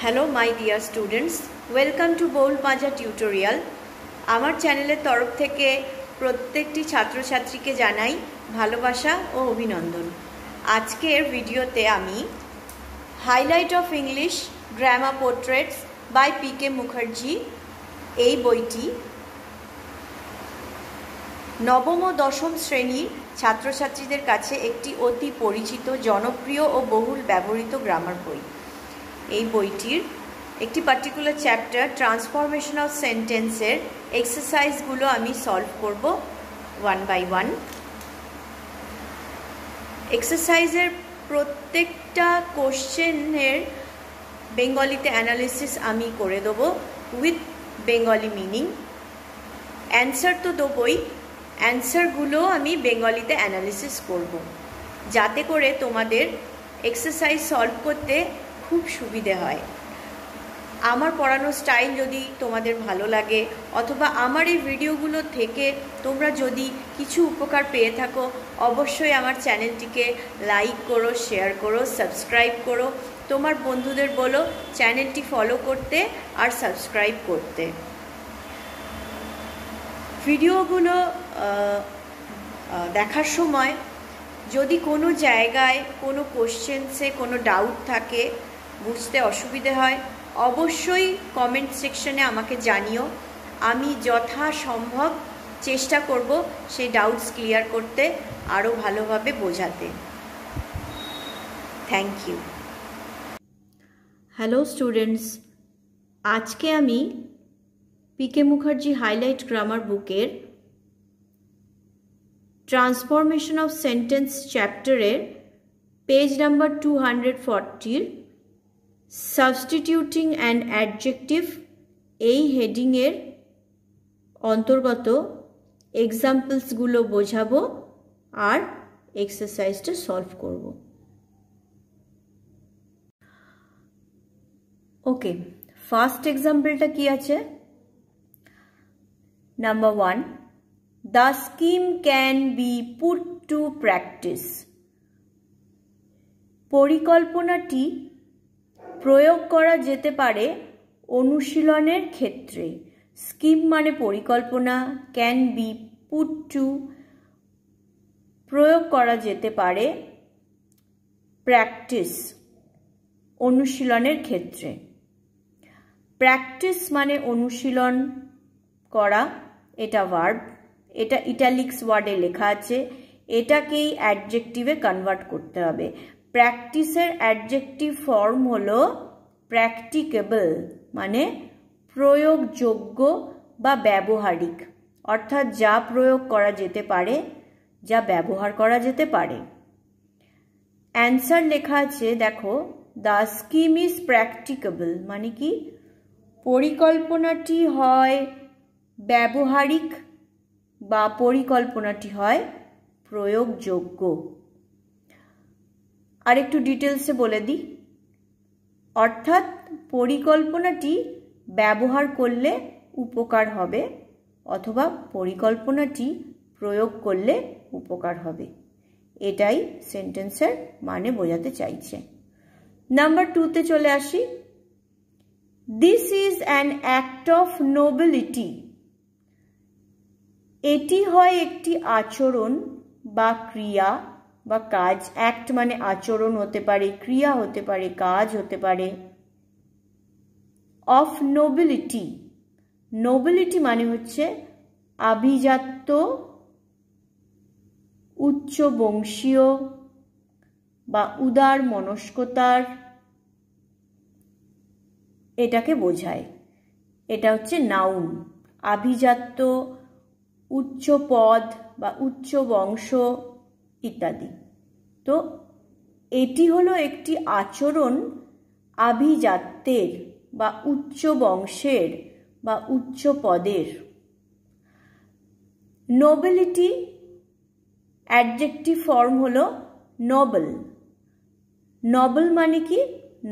Hello my dear students, welcome to বউল মাজা tutorial. আমার চ্যানেলের তরফ থেকে প্রত্যেকটি ছাত্রছাত্রীকে জানাই ভালোবাসা ও অভিনন্দন। আজকের ভিডিওতে আমি highlight of English grammar portraits by P K Mukherjee এই বইটি নবম ও দশম শ্রেণীর ছাত্রছাত্রীদের কাছে একটি অতি পরিচিত, জনপ্রিয় ও বহুল ব্যবহৃত গ্রামার বই। এই বইটির একটি পার্টিকুলার চ্যাপ্টার ট্রান্সফরমেশন অফ সেন্টেন্সের এক্সারসাইজগুলো আমি সলভ করব ওয়ান বাই ওয়ান। এক্সারসাইজের প্রত্যেকটা কোশ্চেনের বেঙ্গলিতে অ্যানালিসিস আমি করে দেবো উইথ বেঙ্গলি মিনিং। অ্যান্সার তো দেবই, অ্যান্সারগুলো আমি বেঙ্গলিতে অ্যানালিসিস করব, যাতে করে তোমাদের এক্সারসাইজ সলভ করতে খুব সুবিধে হয়। আমার পড়ানোর স্টাইল যদি তোমাদের ভালো লাগে অথবা আমার এই ভিডিওগুলো থেকে তোমরা যদি কিছু উপকার পেয়ে থাকো, অবশ্যই আমার চ্যানেলটিকে লাইক করো, শেয়ার করো, সাবস্ক্রাইব করো। তোমার বন্ধুদের বলো চ্যানেলটি ফলো করতে আর সাবস্ক্রাইব করতে। ভিডিওগুলো দেখার সময় যদি কোনো জায়গায় কোনো কোশ্চেন্সে কোনো ডাউট থাকে, বুঝতে অসুবিধে হয়, অবশ্যই কমেন্ট সেকশনে আমাকে জানিও। আমি যথাসম্ভব চেষ্টা করব সেই ডাউটস ক্লিয়ার করতে, আরও ভালোভাবে বোঝাতে। Thank you. হ্যালো স্টুডেন্টস, আজকে আমি পিকে মুখার্জি হাইলাইট গ্রামার বুকের ট্রান্সফরমেশন অফ সেন্টেন্স চ্যাপ্টারের page number 240 substituting and adjective এই হেডিংয়ের অন্তর্গত এক্সাম্পলসগুলো বোঝাবো আর এক্সারসাইজটা সলভ করব। ওকে, ফার্স্ট এক্সাম্পলটা কি আছে? Number 1, the scheme can be put to practice. পরিকল্পনাটি প্রয়োগ করা যেতে পারে অনুশীলনের ক্ষেত্রে। স্কিম মানে পরিকল্পনা, ক্যান বি পুট টু প্রয়োগ করা যেতে পারে, প্র্যাকটিস অনুশীলনের ক্ষেত্রে। প্র্যাকটিস মানে অনুশীলন করা, এটা ভার্ব, এটা ইটালিক্স ওয়ার্ডে লেখা আছে, এটাকেই অ্যাডজেক্টিভে কনভার্ট করতে হবে। প্র্যাকটিসের অ্যাডজেক্টিভ ফর্ম হলো প্র্যাকটিকেবল, মানে প্রয়োগযোগ্য বা ব্যবহারিক, অর্থাৎ যা প্রয়োগ করা যেতে পারে, যা ব্যবহার করা যেতে পারে। অ্যান্সার লেখা আছে, দেখো, দ্য স্কিম ইজ প্র্যাকটিকেবল মানে কি? পরিকল্পনাটি হয় ব্যবহারিক বা পরিকল্পনাটি হয় প্রয়োগযোগ্য। আর একটু ডিটেলসে বলে দিই, অর্থাৎ পরিকল্পনাটি ব্যবহার করলে উপকার হবে অথবা পরিকল্পনাটি প্রয়োগ করলে উপকার হবে, এটাই সেন্টেন্সের মানে বোঝাতে চাইছে। নাম্বার 2তে চলে আসি। This is an act of nobility. এটি হয় একটি আচরণ বা ক্রিয়া বা কাজ। অ্যাক্ট মানে আচরণ হতে পারে, ক্রিয়া হতে পারে, কাজ হতে পারে। অফ নোবেলিটি, নোবেলিটি মানে হচ্ছে আভিজাত্য, উচ্চ বংশীয় বা উদার মনস্কতার, এটাকে বোঝায়। এটা হচ্ছে নাউন, আভিজাত্য, উচ্চ পদ বা উচ্চ বংশ ইত্যাদি। তো এটি হলো একটি আচরণ আভিজাত্যের বা উচ্চ বংশের বা উচ্চ পদের। নোবেলিটি অ্যাডজেক্টিভ ফর্ম হলো নোবেল। নোবেল মানে কি?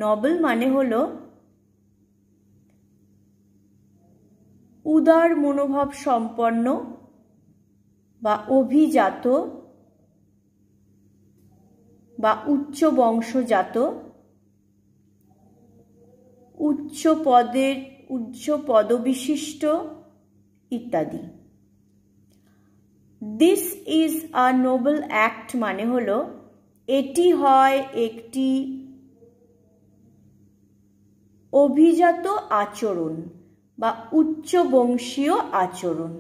নোবেল মানে হলো উদার মনোভাব সম্পন্ন বা অভিজাত বা উচ্চ বংশজাত উচ্চ পদবিশিষ্ট ইত্যাদি। This is a Nobel act মানে হলো এটি হয় একটি অভিজাত আচরণ বা উচ্চ বংশীয় আচরণ।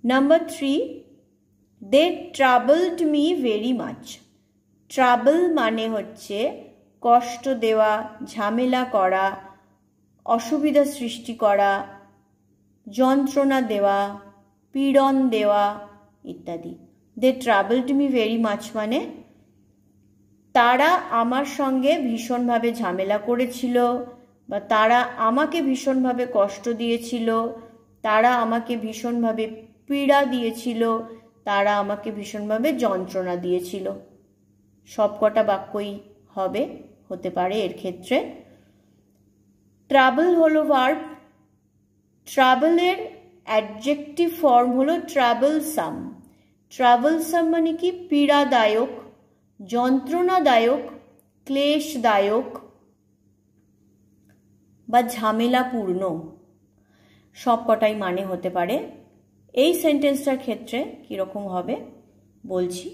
Number 3, they troubled me very much. Trouble মানে হচ্ছে কষ্ট দেওয়া, ঝামেলা করা, অসুবিধা সৃষ্টি করা, যন্ত্রণা দেওয়া, পীড়ন দেওয়া ইত্যাদি। দে ট্রাবলড মি ভেরি মাচ মানে তারা আমার সঙ্গে ভীষণভাবে ঝামেলা করেছিল, বা তারা আমাকে ভীষণভাবে কষ্ট দিয়েছিল, তারা আমাকে ভীষণভাবে পীড়া দিয়েছিল, তারা আমাকে ভীষণভাবে যন্ত্রণা দিয়েছিল। সবকটা বাক্যই হতে পারে এর ক্ষেত্রে। ট্রাবল হলো ভার্ব। ট্রাবলের অ্যাডজেক্টিভ ফর্ম হলো ট্রাবলসাম। ট্রাবলসাম মানে কি? পীড়াদায়ক, যন্ত্রণাদায়ক, ক্লেশদায়ক বা ঝামেলাপূর্ণ, সবকটাই মানে হতে পারে। এই সেন্টেন্সটার ক্ষেত্রে কীরকম হবে বলছি।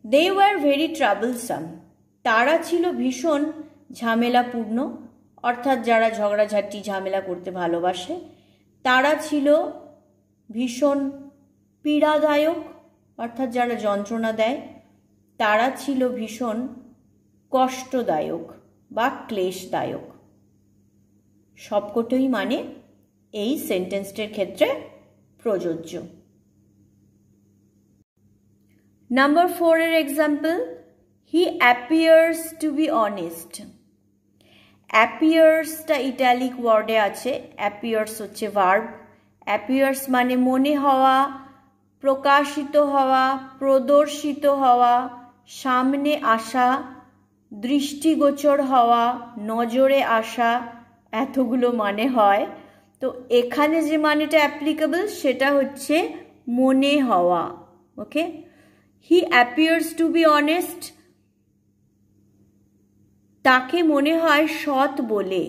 They were very troublesome. তারা ছিল ভীষণ ঝামেলাপূর্ণ, অর্থাৎ যারা ঝগড়াঝাটি ঝামেলা করতে ভালোবাসে। তারা ছিল ভীষণ পীড়াদায়ক, অর্থাৎ যারা যন্ত্রণা দেয়। তারা ছিল ভীষণ কষ্টদায়ক বা ক্লেশদায়ক। সবকটাই মানে এই সেন্টেন্সটির ক্ষেত্রে প্রযোজ্য। নাম্বার 4 এর example, he appears to be honest. অ্যাপিয়ার্সটা ইটালিক ওয়ার্ডে আছে। অ্যাপিয়ার্স হচ্ছে ভার্ব। অ্যাপিয়ার্স মানে মনে হওয়া, প্রকাশিত হওয়া, প্রদর্শিত হওয়া, সামনে আসা, দৃষ্টিগোচর হওয়া, নজরে আসা, এতগুলো মানে হয়। তো এখানে যে মানেটা অ্যাপ্লিকেবল সেটা হচ্ছে মনে হওয়া। ওকে, হি অ্যাপিয়ার্স টু বি অনেস্ট, তাকে মনে হয় সৎ বলে,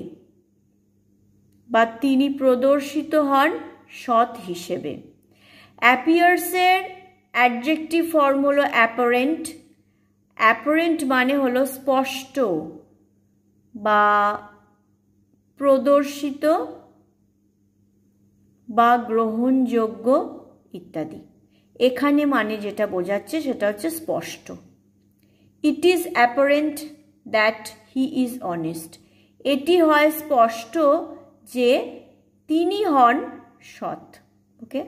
বা তিনি প্রদর্শিত হন সৎ হিসেবে। অ্যাপিয়ার্সের অ্যাডজেক্টিভ ফর্ম হলো অ্যাপারেন্ট। অ্যাপারেন্ট মানে হলো স্পষ্ট বা প্রদর্শিত বা গ্রহণযোগ্য ইত্যাদি। এখানে মানে যেটা বোঝাচ্ছে সেটা হচ্ছে স্পষ্ট। It is apparent that he is honest. এটি হয় স্পষ্ট যে তিনি হন সৎ। ওকে,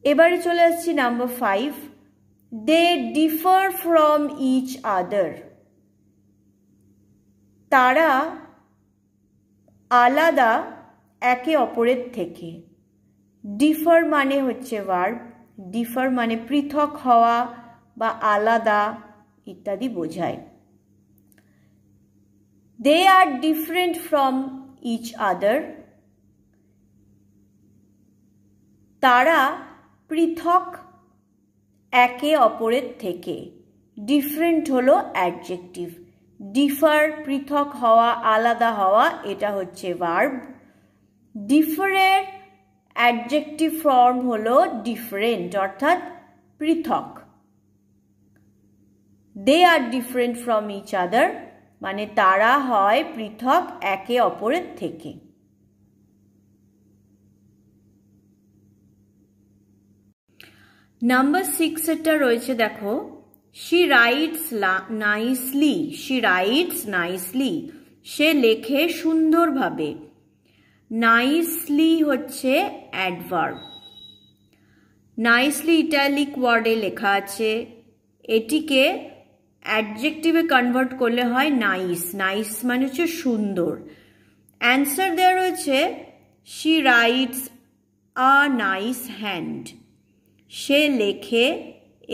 এবারে চলে আসছি number 5, they differ from each other. তারা আলাদা একে অপরের থেকে। ডিফার মানে হচ্ছে ভার্ব। ডিফার মানে পৃথক হওয়া বা আলাদা ইত্যাদি বোঝায়। দে আর ডিফারেন্ট ফ্রম ইচ আদার, তারা পৃথক একে অপরের থেকে। ডিফারেন্ট হলো অ্যাডজেক্টিভ। ডিফার পৃথক হওয়া, আলাদা হওয়া, এটা হচ্ছে ভার্ব। ডিফারের অ্যাডজেক্টিভ ফর্ম হলো ডিফারেন্ট, অর্থাৎ পৃথক। দে আর ডিফারেন্ট ফ্রম ইচ আদার মানে তারা হয় পৃথক একে অপরের থেকে। নাম্বার 6 এটা রয়েছে, দেখো, she writes nicely. she writes nicely, সে লেখে সুন্দরভাবে। নাইসলি হচ্ছে অ্যাডভার্ব। নাইসলি ইটালিক ওয়ার্ডে লেখা আছে। এটিকে অ্যাডজেক্টিভে কনভার্ট করলে হয় নাইস। নাইস মানে হচ্ছে সুন্দর। অ্যান্সার দেওয়া রয়েছে she writes a nice hand. সে লেখে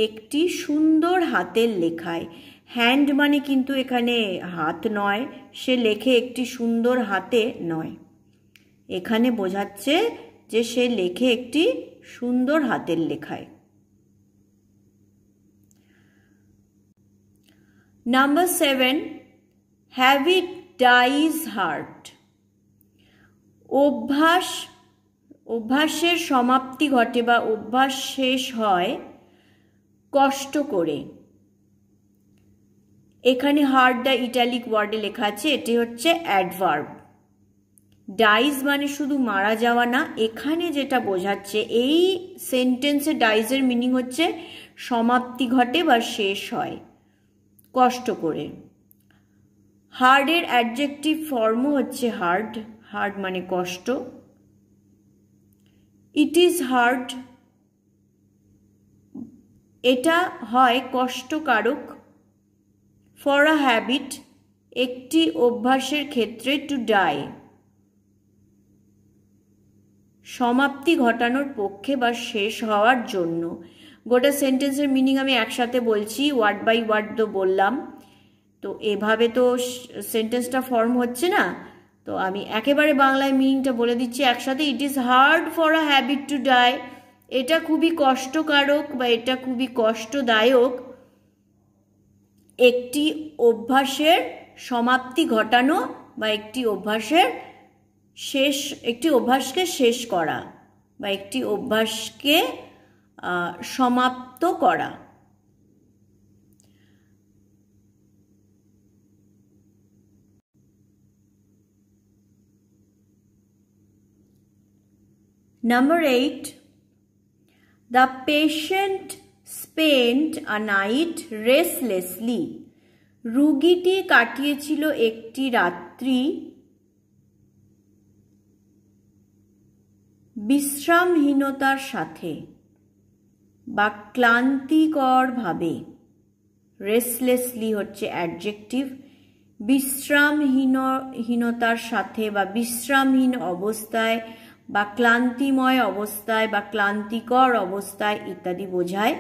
একটি সুন্দর হাতের লেখায়। হ্যান্ড মানে কিন্তু এখানে হাত নয়, সে লেখে একটি সুন্দর হাতে নয়। এখানে বোঝাচ্ছে যে সে লেখে একটি সুন্দর হাতের লেখায়। Number 7, habit dies hard. অভ্যাসের সমাপ্তি ঘটে বা অভ্যাস শেষ হয় কষ্ট করে। এখানে হার্ডটা ইটালিক ওয়ার্ডে লেখা আছে, এটি হচ্ছে অ্যাডভার্ব। ডাইজ মানে শুধু মারা যাওয়া না, এখানে যেটা বোঝাচ্ছে এই সেন্টেন্সে ডাইজের মিনিং হচ্ছে সমাপ্তি ঘটে বা শেষ হয় কষ্ট করে। হার্ডের অ্যাডজেক্টিভ ফর্মও হচ্ছে হার্ড। হার্ড মানে কষ্ট। ইট ইজ হার্ড, এটা হয় কষ্টকারক। ফর আ হ্যাবিট, একটি অভ্যাসের ক্ষেত্রে, টু ডাই, সমাপ্তি ঘটানোর পক্ষে বা শেষ হওয়ার জন্য। গোটা সেন্টেন্সের মিনিং আমি একসাথে বলছি, ওয়ার্ড বাই ওয়ার্ড তো বললাম, তো এভাবে তো সেন্টেন্সটা ফর্ম হচ্ছে না, তো আমি একেবারে বাংলায় মিনিংটা বলে দিচ্ছি একসাথে। It is hard for a habit to die, এটা খুবই কষ্টকারক বা এটা খুবই কষ্টদায়ক একটি অভ্যাসের সমাপ্তি ঘটানো বা একটি অভ্যাসকে শেষ করা বা একটি অভ্যাসকে সমাপ্ত করা। Number 8, the patient spent a night restlessly. রোগীটি কাটিয়েছিল একটি রাত্রি বিশ্রামহীনতার সাথে বা ক্লান্তিকরভাবে। রেস্টলেসলি হচ্ছে অ্যাডজেক্টিভ। বিশ্রামহীনতার সাথে বা বিশ্রামহীন অবস্থায় বা ক্লান্তিময় অবস্থায় বা ক্লান্তিকর অবস্থায় ইত্যাদি বোঝায়।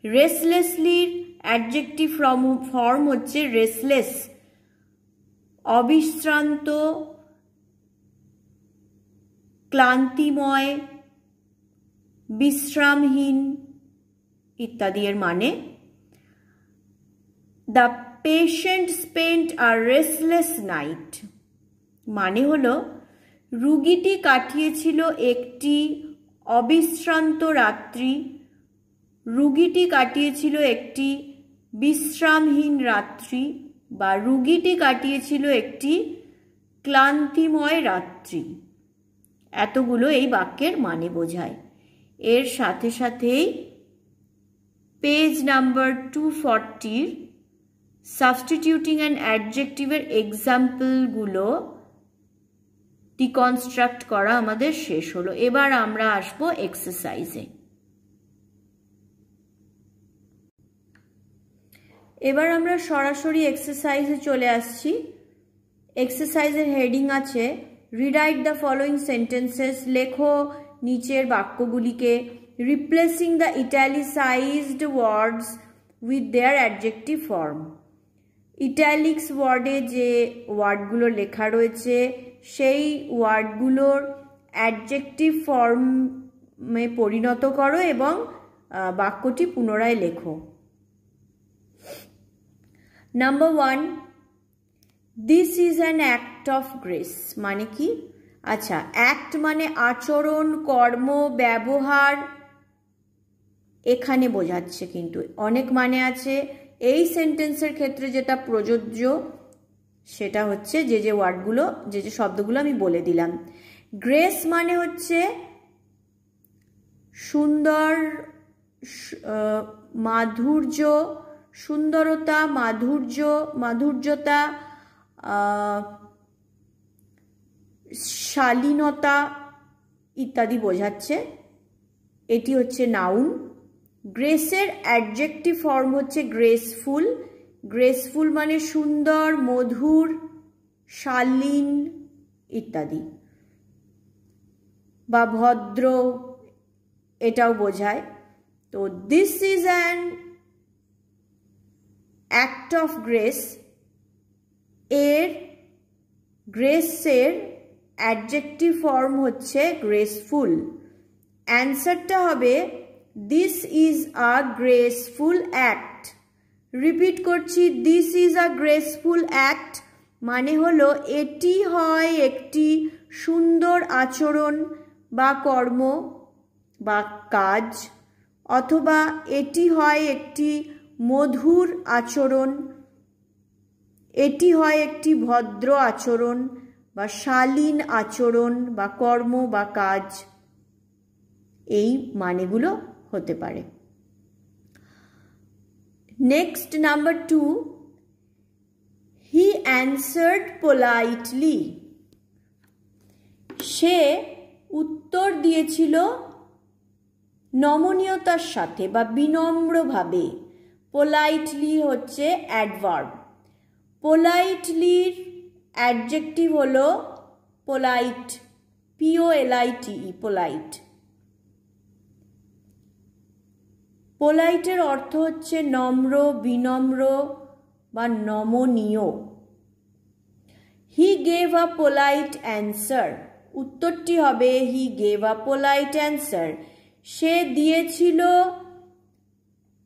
রেস্টলেসলির অ্যাডজেক্টিভ ফর্ম হচ্ছে রেস্টলেস, অবিশ্রান্ত, ক্লান্তিময়, বিশ্রামহীন ইত্যাদি এর মানে। The patient spent a restless night মানে হলো রোগীটি কাটিয়েছিল একটি অবিশ্রান্ত রাত্রি, রোগীটি কাটিয়েছিল একটি বিশ্রামহীন রাত্রি বা রোগীটি কাটিয়েছিল একটি ক্লান্তিময় রাত্রি। এতগুলো এই বাক্যের মানে বোঝায়। এর সাথে সাথেই পেজ নাম্বার 240 সাবস্টিটিউটিং অ্যান্ড অ্যাডজেক্টিভের এক্সাম্পলগুলো ডিকনস্ট্রাক্ট করা আমাদের শেষ হলো। এবার আমরা আসবো এক্সারসাইজে। এবার আমরা সরাসরি এক্সারসাইজে চলে আসছি। এক্সারসাইজের হেডিং আছে রিরাইট দ্য ফলোয়িং সেন্টেন্সেস। লেখো নিচের বাক্যগুলিকে। Replacing the italicised words with their adjective form. Italics ওয়ার্ডে যে ওয়ার্ডগুলো লেখা রয়েছে সেই ওয়ার্ডগুলোর অ্যাডজেক্টিভ ফর্মে পরিণত করো এবং বাক্যটি পুনরায় লেখো। Number 1, this is an act of grace মানে কি? আচ্ছা, অ্যাক্ট মানে আচরণ, কর্ম, ব্যবহার, এখানে বোঝাচ্ছে, কিন্তু অনেক মানে আছে। এই সেন্টেন্সের ক্ষেত্রে যেটা প্রযোজ্য সেটা হচ্ছে যে ওয়ার্ডগুলো, যে শব্দগুলো আমি বলে দিলাম। গ্রেস মানে হচ্ছে সুন্দর, মাধুর্য, সুন্দরতা, মাধুর্যতা, শালীনতা ইত্যাদি বোঝাচ্ছে। এটি হচ্ছে নাউন। গ্রেসের অ্যাডজেক্টিভ ফর্ম হচ্ছে গ্রেসফুল। গ্রেসফুল মানে সুন্দর, মধুর, শালীন ইত্যাদি, বা ভদ্র, এটাও বোঝায়। তো this is an act of grace, এর গ্রেসের অ্যাডজেক্টিভ ফর্ম হচ্ছে গ্রেসফুল। অ্যান্সারটা হবে this is a graceful act. Repeat করছি, this is a graceful act মানে হলো এটি হয় একটি সুন্দর আচরণ বা কর্ম বা কাজ, অথবা এটি হয় একটি মধুর আচরণ, এটি হয় একটি ভদ্র আচরণ বা শালীন আচরণ বা কর্ম বা কাজ, এই মানেগুলো হতে পারে। Next number 2, he answered politely. সে উত্তর দিয়েছিল নমনীয়তার সাথে বা বিনম্রভাবে। পোলাইটলি হচ্ছে অ্যাডভার্ব। পোলাইটলির অ্যাডজেক্টিভ হলো পোলাইট, POLITE, পোলাইট। পোলাইটের অর্থ হচ্ছে নম্র, বিনম্র বা নমনীয়। He gave a polite answer, উত্তরটি হবে he gave a polite answer. সে দিয়েছিল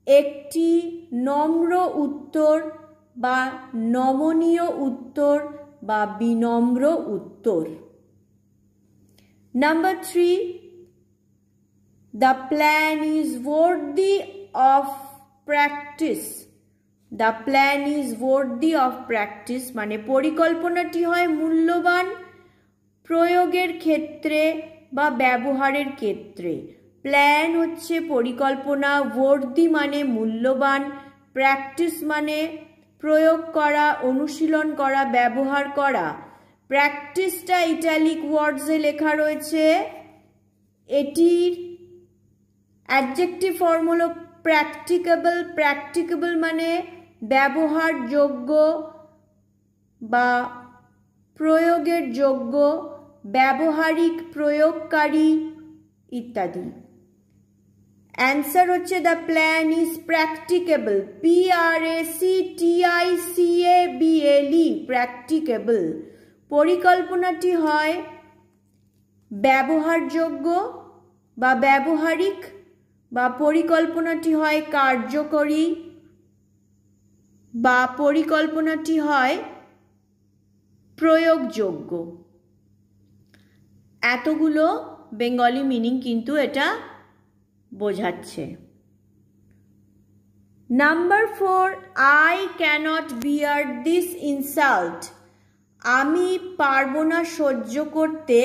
একটি নম্র উত্তর বা নমনীয় উত্তর বা বিনম্র উত্তর। Number 3, the plan is worthy of practice. The plan is worthy of practice মানে পরিকল্পনাটি হয় মূল্যবান প্রয়োগের ক্ষেত্রে বা ব্যবহারের ক্ষেত্রে। প্ল্যান হচ্ছে পরিকল্পনা, worthy মানে মূল্যবান, প্র্যাকটিস মানে প্রয়োগ করা, অনুশীলন করা, ব্যবহার করা। প্র্যাকটিসটা ইটালিক ওয়ার্ডসে লেখা রয়েছে। এটির অ্যাডজেক্টিভ ফর্ম হলো প্র্যাকটিকেবল। প্র্যাকটিকেবল মানে ব্যবহারযোগ্য বা প্রয়োগের যোগ্য, ব্যবহারিক, প্রয়োগকারী ইত্যাদি। অ্যান্সার হচ্ছে দ্য প্ল্যান ইজ প্র্যাকটিকেবল, PRACTICABLE, প্র্যাকটিকেবল। পরিকল্পনাটি হয় ব্যবহারযোগ্য বা ব্যবহারিক বা পরিকল্পনাটি হয় কার্যকরী বা পরিকল্পনাটি হয় প্রয়োগযোগ্য। এতগুলো বেঙ্গলি মিনিং কিন্তু এটা বোঝাচ্ছে। Number 4, I can't bear this insult. আমি পারবো না সহ্য করতে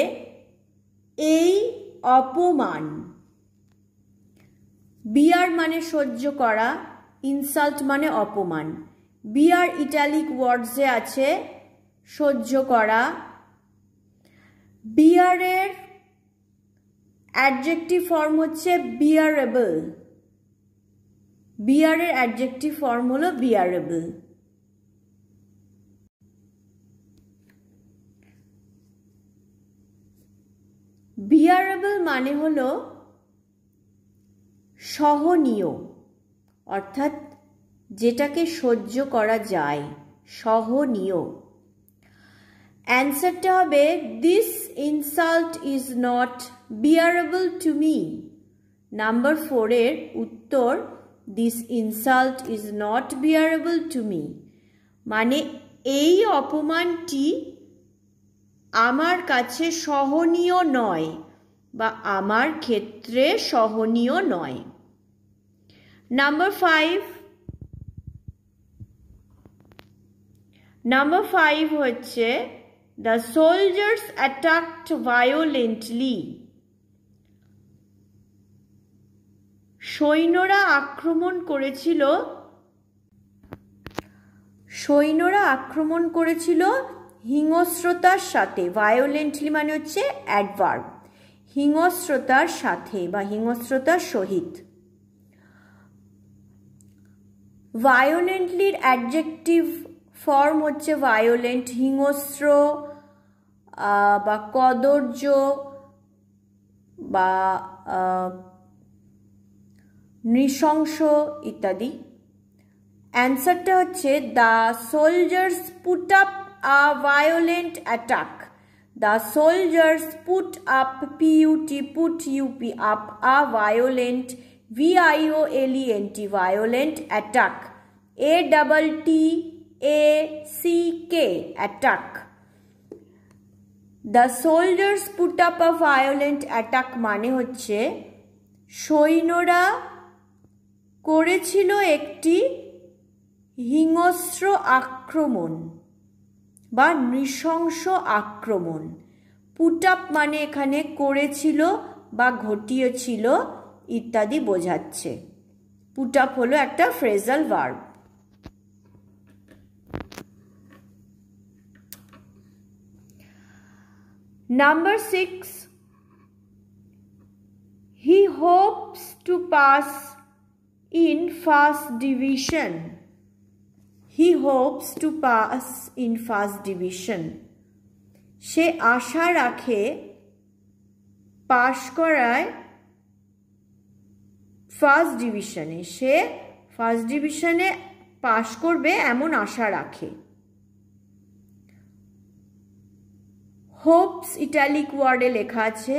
এই অপমান। বিয়ার মানে সহ্য করা, ইনসাল্ট মানে অপমান। বিয়ার ইটালিক ওয়ার্ডসে আছে, সহ্য করা। বিয়ারের অ্যাডজেক্টিভ ফর্ম হচ্ছে বিয়ারেবল। বিয়ারের অ্যাডজেক্টিভ ফর্ম হলো বিয়ারেবল। বিয়ারেবল মানে হলো সহনীয়, অর্থাৎ যেটাকে সহ্য করা যায়, সহনীয়। অ্যান্সারটা হবে this insult is not bearable to me. Number 4 এর উত্তর this insult is not bearable to me মানে এই অপমানটি আমার কাছে সহনীয় নয় বা আমার ক্ষেত্রে সহনীয় নয়। নাম্বার 5 হচ্ছে দ্য সোলজার্স অ্যাটাকড ভায়োলেন্টলি। সৈন্যরা আক্রমণ করেছিল হিংস্রতার সাথে। ভায়োলেন্টলি মানে হচ্ছে অ্যাডভার্ব, হিংস্রতার সাথে বা হিংস্রতার সহিত। ভায়োলেন্টলির অ্যাডজেক্টিভ ফর্ম হচ্ছে ভায়োলেন্ট, হিংস্র বা কদর্য বা নৃশংস ইত্যাদি। অ্যান্সারটা হচ্ছে the soldiers put up a violent attack. The soldiers put up, PUT, put UP, up a violent, VIOLENT, violent attack, ATTACK, attack. The soldiers put up a violent attack মানে হচ্ছে সৈন্যরা করেছিল একটি হিংস্র আক্রমণ বা নৃশংস আক্রমণ। পুট আপ মানে এখানে করেছিল বা ঘটিয়েছিল ইত্যাদি বোঝাচ্ছে। পুট আপ হলো একটা phrasal verb. Number 6, he hopes to pass in first division. He hopes to pass in first division. সে আশা রাখে পাশ করায় ফার্স্ট ডিভিশনে। সে ফার্স্ট ডিভিশনে পাশ করবে এমন আশা রাখে। হোপস ইটালিক ওয়ার্ডে লেখা আছে।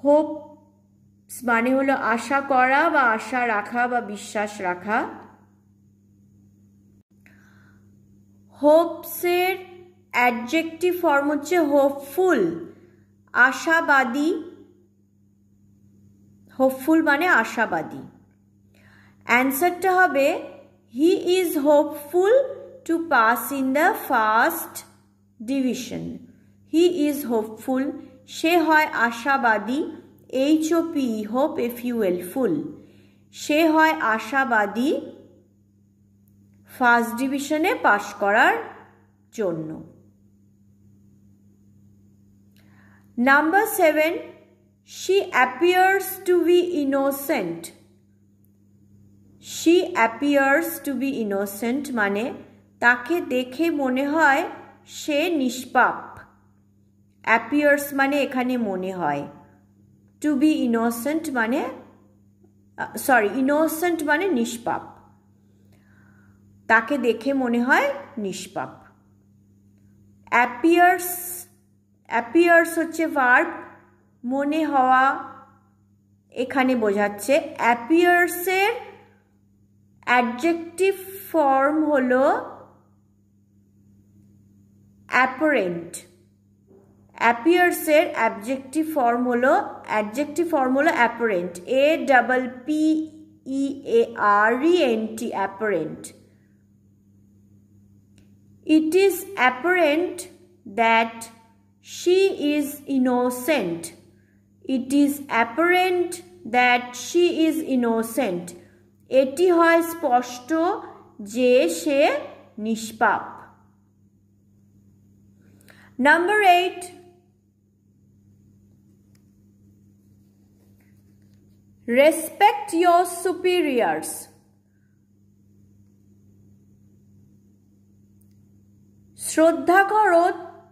হোপস মানে হলো আশা করা বা আশা রাখা বা বিশ্বাস রাখা। হোপসের অ্যাডজেক্টিভ ফর্ম হচ্ছে হোপফুল, আশাবাদী। হোপফুল মানে আশাবাদী। অ্যান্সারটা হবে he is hopeful to pass in the first division. He is hopeful, সে হয় আশাবাদী। HOP, hope FUL, ful. সে হয় আশাবাদী ফার্স্ট ডিভিশনে পাশ করার জন্য। Number 7, she appears to be innocent. She appears to be innocent মানে তাকে দেখে মনে হয় সে নিষ্পাপ। appears মানে এখানে মনে হয়। to be innocent মানে innocent মানে নিষ্পাপ। তাকে দেখে মনে হয় নিষ্পাপ। appears হচ্ছে ভার্ব, মনে হওয়া এখানে বোঝাচ্ছে। appears এর অ্যাডজেক্টিভ ফর্ম হলো apparent। appears এর অ্যাডজেক্টিভ ফর্ম হলো apparent, APPEARENT, apparent। It is apparent that she is innocent. It is apparent that she is innocent. এটি হয় স্পষ্ট যে সে নিষ্পাপ। Number 8, respect your superiors. শ্রদ্ধা করো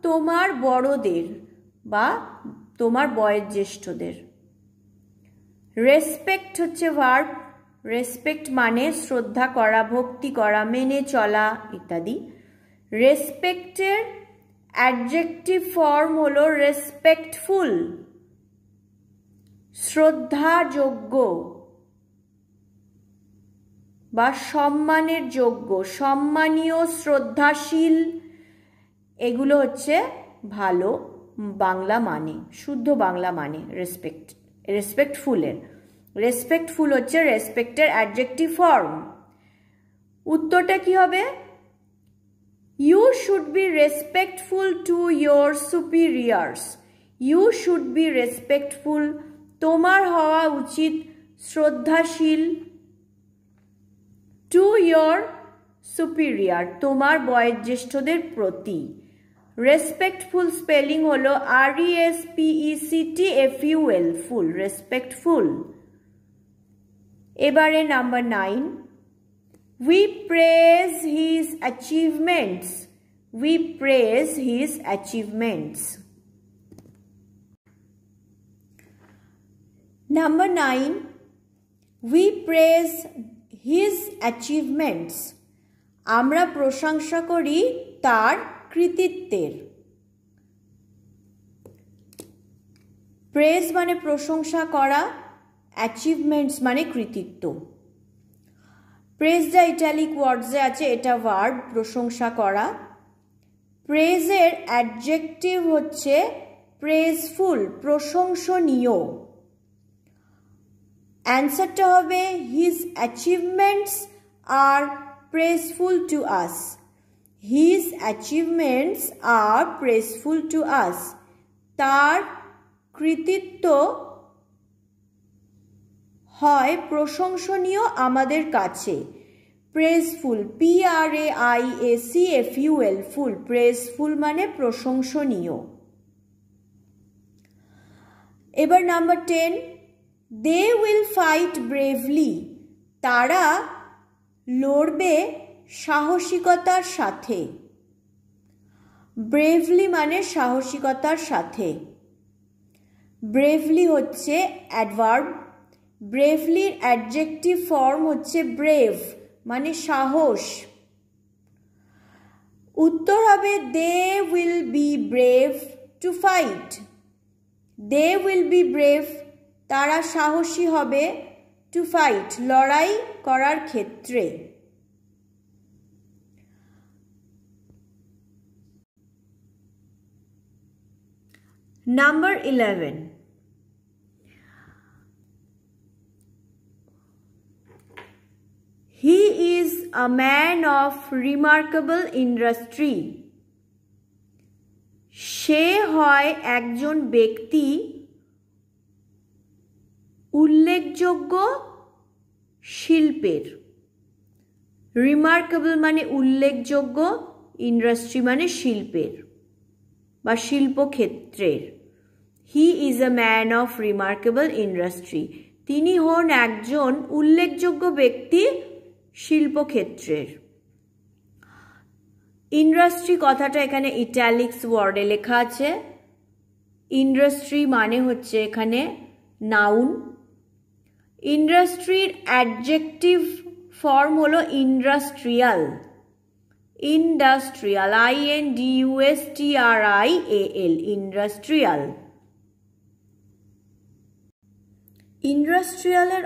তোমার বড়দের বা তোমার বয়োজ্যেষ্ঠদের। রেসপেক্ট হচ্ছে ভার্ব। রেসপেক্ট মানে শ্রদ্ধা করা, ভক্তি করা, মেনে চলা ইত্যাদি। রেসপেক্টের অ্যাডজেক্টিভ ফর্ম হলো রেসপেক্টফুল, শ্রদ্ধাযোগ্য বা সম্মানের যোগ্য, সম্মানীয়, শ্রদ্ধাশীল। এগুলো হচ্ছে ভালো বাংলা মানে, শুদ্ধ বাংলা মানে রেসপেক্টফুলের। রেসপেক্টফুল হচ্ছে রেসপেক্টের অ্যাডজেক্টিভ ফর্ম। উত্তরটা কি হবে? You should be respectful to your superiors. You should be respectful. তোমার হওয়া উচিত শ্রদ্ধাশীল। To your superior, তোমার বয়োজ্যেষ্ঠদের প্রতি। রেসপেক্টফুল স্পেলিং হলো RESPECTFUL, ফুল, রেসপেক্টফুল। এবারে number 9, we praise his achievements. We praise his achievements. Number 9, we praise his achievements. আমরা প্রশংসা করি তার কৃতিত্বের। প্রেজ মানে প্রশংসা করা, অ্যাচিভমেন্টস মানে কৃতিত্ব। প্রেজ দ্য ইটালিক ওয়ার্ডসে আছে, এটা ভার্ব, প্রশংসা করা। প্রেজের অ্যাডজেক্টিভ হচ্ছে প্রেজফুল, প্রশংসনীয়। অ্যান্সারটা হবে his achievements are praiseful to us. His achievements are praiseful to us. তার কৃতিত্ব হয় প্রশংসনীয় আমাদের কাছে। প্রেজফুল, PRAIACFUL, ফুল, প্রেজফুল মানে প্রশংসনীয়। এবার number 10, they will fight bravely, তারা লড়বে সাহসিকতার সাথে। ব্রেভলি মানে সাহসিকতার সাথে। ব্রেভলি হচ্ছে অ্যাডভার্ব। ব্রেভলির অ্যাডজেক্টিভ ফর্ম হচ্ছে ব্রেভ, মানে সাহস। উত্তর হবে they will be brave to fight. They will be brave, তারা সাহসী হবে, টু ফাইট, লড়াই করার ক্ষেত্রে। Number 11, he is a man of remarkable industry. সে হয় একজন ব্যক্তি উল্লেখযোগ্য শিল্পের। রিমার্কেবল মানে উল্লেখযোগ্য, ইন্ডাস্ট্রি মানে শিল্পের বা শিল্পক্ষেত্রের। He is a man of remarkable industry, তিনি হন একজন উল্লেখযোগ্য ব্যক্তি শিল্পক্ষেত্রের। ইন্ডাস্ট্রি কথাটা এখানে ইটালিক্স ওয়ার্ডে লেখা আছে। ইন্ডাস্ট্রি মানে হচ্ছে এখানে নাউন। ইন্ডাস্ট্রির অ্যাডজেক্টিভ ফর্ম হলো ইন্ডাস্ট্রিয়াল। Industrial, INDUSTRIAL, industrial. ইন্ডাস্ট্রিয়ালের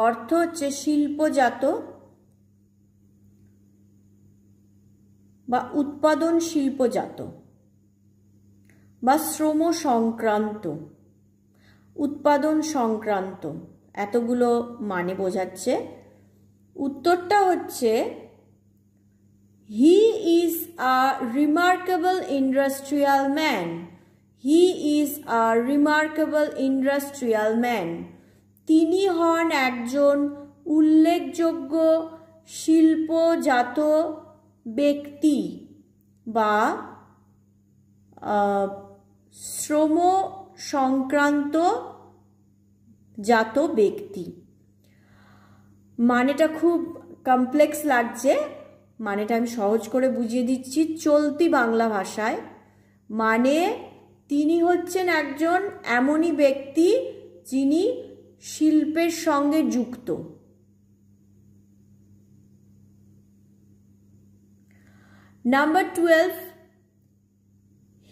অর্থ হচ্ছে শিল্পজাত বা উৎপাদন শিল্পজাত বা শ্রম সংক্রান্ত, উৎপাদন সংক্রান্ত, এতগুলো মানে বোঝাচ্ছে। উত্তরটা হচ্ছে হি is a remarkable industrial man. He is a remarkable industrial man, তিনি হন একজন উল্লেখযোগ্য শিল্পজাত ব্যক্তি বা শ্রম সংক্রান্ত জাত ব্যক্তি। মানেটা খুব কমপ্লেক্স লাগছে, মানেটা আমি সহজ করে বুঝিয়ে দিচ্ছি চলতি বাংলা ভাষায়। মানে তিনি হচ্ছেন একজন এমনই ব্যক্তি যিনি শিল্পের সঙ্গে যুক্ত। Number 12,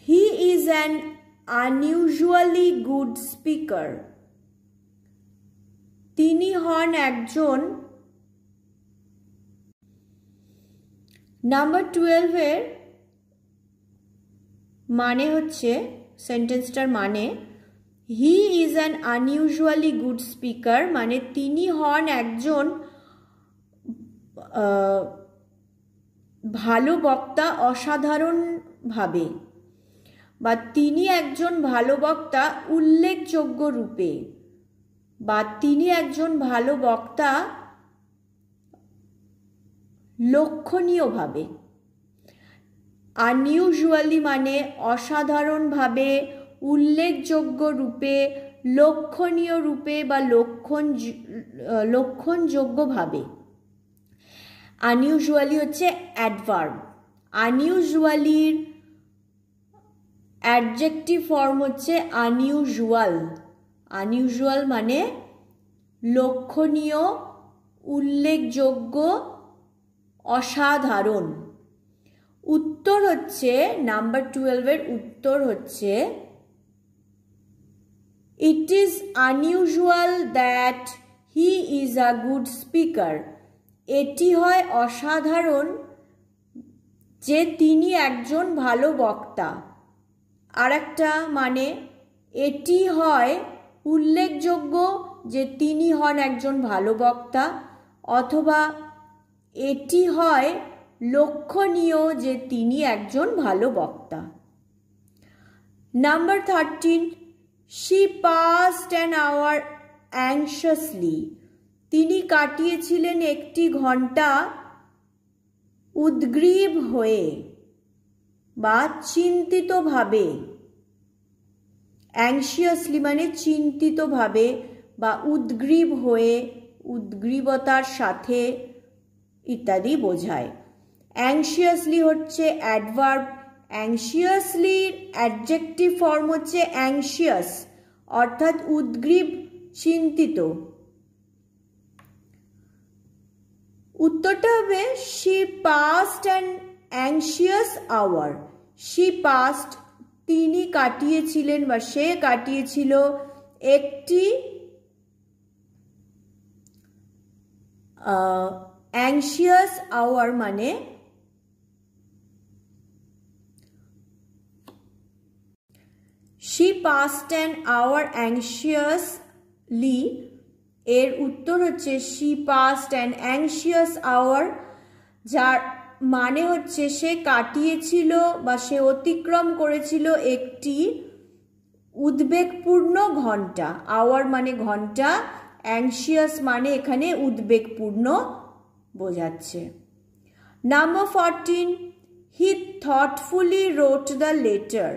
he is an unusually good speaker, তিনি হন একজন। নাম্বার 12 এর মানে হচ্ছে, সেন্টেন্সটার মানে he is an unusually good speaker মানে তিনি হন একজন ভালো বক্তা অসাধারণভাবে, বা তিনি একজন ভালো বক্তা উল্লেখযোগ্য রূপে, বা তিনি একজন ভালো বক্তা লক্ষণীয়ভাবে। আনইউজুয়ালি মানে অসাধারণভাবে, উল্লেখযোগ্য রূপে, লক্ষণীয় রূপে বা লক্ষণযোগ্যভাবে। আনইউজুয়ালি হচ্ছে অ্যাডভার্ব। আনইউজুয়ালির অ্যাডজেক্টিভ ফর্ম হচ্ছে আনইউজুয়াল। আনইউজুয়াল মানে লক্ষণীয়, উল্লেখযোগ্য, অসাধারণ। উত্তর হচ্ছে নাম্বার 12 এর উত্তর হচ্ছে it is unusual that he is a good speaker. এটি হয় অসাধারণ যে তিনি একজন ভালো বক্তা। আর একটা মানে এটি হয় উল্লেখযোগ্য যে তিনি হন একজন ভালো বক্তা, অথবা এটি হয় লক্ষণীয় যে তিনি একজন ভালো বক্তা। Number 13, she passed an hour anxiously. তিনি কাটিয়েছিলেন একটি ঘন্টা উদ্গ্রীব হয়ে বা চিন্তিতভাবে। অ্যাংশিয়াসলি মানে চিন্তিতভাবে বা উদ্গ্রীব হয়ে, উদ্গ্রীবতার সাথে ইত্যাদি বোঝায়। অ্যাংশিয়াসলি হচ্ছে অ্যাডভার্ব, অ্যাংশিয়াসলির অ্যাডজেক্টিভ ফর্ম হচ্ছে অ্যাংশিয়াস, অর্থাৎ উদ্গ্রীব, চিন্তিত। উত্তরটা হবে she passed an anxious hour. she passed তিনি কাটিয়েছিলেন বা সে কাটিয়েছিল একটি anxious hour মানে she passed an hour anxiously, এর উত্তর হচ্ছে she passed an anxious hour, যার মানে হচ্ছে সে কাটিয়েছিল বা সে অতিক্রম করেছিল একটি উদ্বেগপূর্ণ ঘন্টা। আওয়ার মানে ঘন্টা, অ্যাংশিয়াস মানে এখানে উদ্বেগপূর্ণ বোঝাচ্ছে। Number 14, he thoughtfully wrote the letter.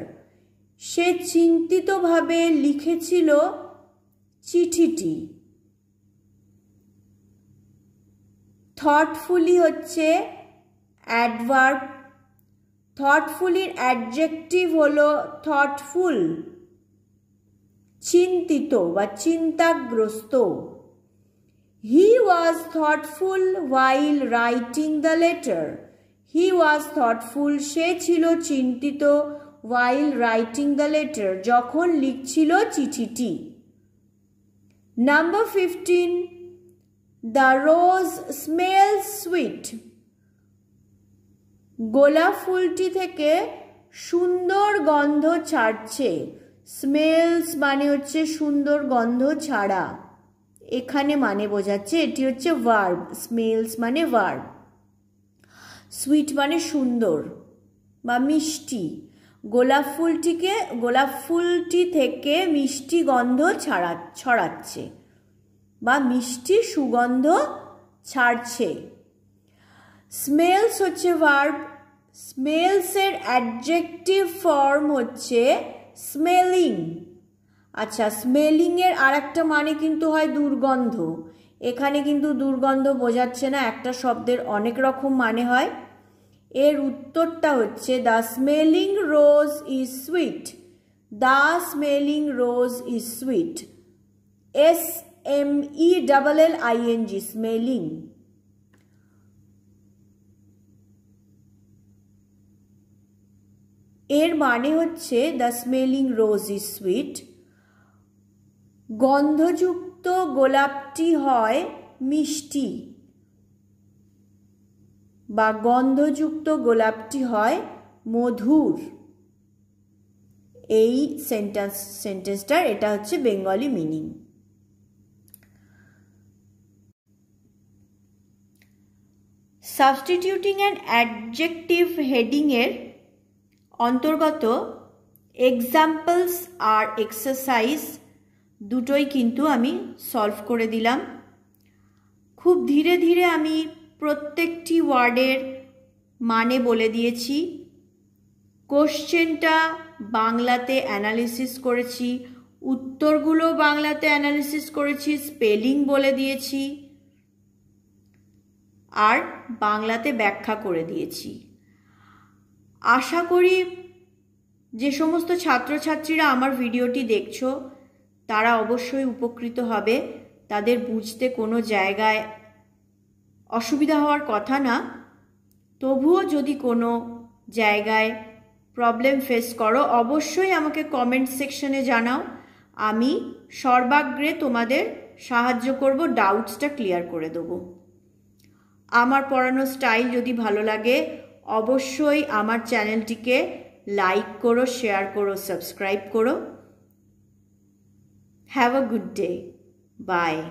সে চিন্তিতভাবে লিখেছিল চিঠিটি। থটফুলি হচ্ছে অ্যাডভার্ব, থটফুলির অ্যাডজেক্টিভ হলো থটফুল, চিন্তিত বা চিন্তাগ্রস্ত। He was thoughtful while writing the letter. He was thoughtful, সে ছিল চিন্তিত while writing the letter, যখন লিখছিল চিঠিটি। Number 15, the rose smells sweet. গোলাপ ফুলটি থেকে সুন্দর গন্ধ ছাড়ছে। স্মেলস মানে হচ্ছে সুন্দর গন্ধ ছাড়া, এখানে মানে বোঝাচ্ছে, এটি হচ্ছে ভার্ব। স্মেলস মানে ভার্ব, সুইট মানে সুন্দর বা মিষ্টি। গোলাপ ফুলটি থেকে মিষ্টি গন্ধ ছড়াচ্ছে বা মিষ্টি সুগন্ধ ছাড়ছে। স্মেলস হচ্ছে ভার্ব, স্মেলসের অ্যাডজেক্টিভ ফর্ম হচ্ছে স্মেলিং। আচ্ছা, স্মেলিংয়ের আর একটা মানে কিন্তু হয় দুর্গন্ধ। এখানে কিন্তু দুর্গন্ধ বোঝাচ্ছে না, একটা শব্দের অনেক রকম মানে হয়। এর উত্তরটা হচ্ছে the smelling rose is sweet. The smelling rose is sweet, SMELLING, smelling. এর মানে হচ্ছে the smelling rose is sweet, গন্ধযুক্ত গোলাপটি হয় মিষ্টি বা গন্ধযুক্ত গোলাপটি হয় মধুর। এই সেন্টেন্সটার এটা হচ্ছে Bengali meaning. Substituting an adjective হেডিংয়ের অন্তর্গত এক্সাম্পলস আর এক্সারসাইজ দুটোই কিন্তু আমি সলভ করে দিলাম। খুব ধীরে ধীরে আমি প্রত্যেকটি ওয়ার্ডের মানে বলে দিয়েছি। কোশ্চেনটা বাংলাতে অ্যানালিসিস করেছি, উত্তরগুলো বাংলাতে অ্যানালিসিস করেছি, স্পেলিং বলে দিয়েছি আর বাংলাতে ব্যাখ্যা করে দিয়েছি। আশা করি যে সমস্ত ছাত্রছাত্রীরা আমার ভিডিওটি দেখছো তারা অবশ্যই উপকৃত হবে। তাদের বুঝতে কোনো জায়গায় অসুবিধা হওয়ার কথা না। তবুও যদি কোনো জায়গায় প্রবলেম ফেস করো অবশ্যই আমাকে কমেন্ট সেকশনে জানাও। আমি সর্বাগ্রে তোমাদের সাহায্য করব, ডাউটসটা ক্লিয়ার করে দেবো। আমার পড়ানো স্টাইল যদি ভালো লাগে অবশ্যই আমার চ্যানেলটিকে লাইক করো, শেয়ার করো, সাবস্ক্রাইব করো। Have a good day. By.